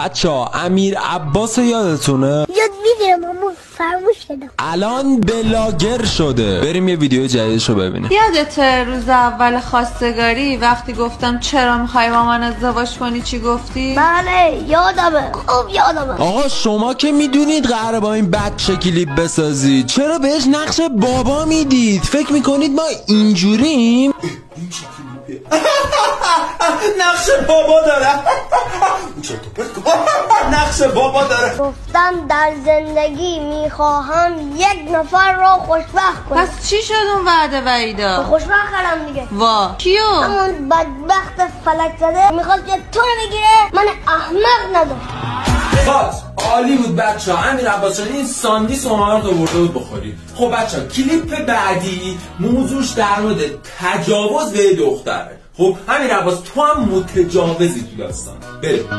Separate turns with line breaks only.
بچه‌ها امیر عباس یادتونه؟
یاد میگیرم اما فراموش کردم.
الان بلاگر شده. بریم یه ویدیو جدیدشو ببینیم.
یادته روز اول خواستگاری وقتی گفتم چرا میخوای با من ازدواج کنی چی گفتی؟
بله یادمه، خوب یادمه.
آقا شما که میدونید قراره با این بچه کلیپ بسازید، چرا بهش نقش بابا میدید؟ فکر میکنید ما اینجوریم؟
نقش بابا داره. نقش بابا داره.
گفتم در زندگی میخواهم یک نفر را خوشبخت کنم.
پس چی شد اون وعده وعیدا؟
خوشبخت کردم دیگه.
وا کیو؟
همون بدبخت فلک زده میخواست که تو رو بگیره، من احمق نداشت.
عالی بود بچه‌ها. امیر عباس این ساندیس اومد رو آورده بود بخورید. خب بچه‌ها کلیپ بعدی موضوعش در مورد تجاوز به دختره. خب امیر عباس تو هم متجاوزی تو داستان. بریم.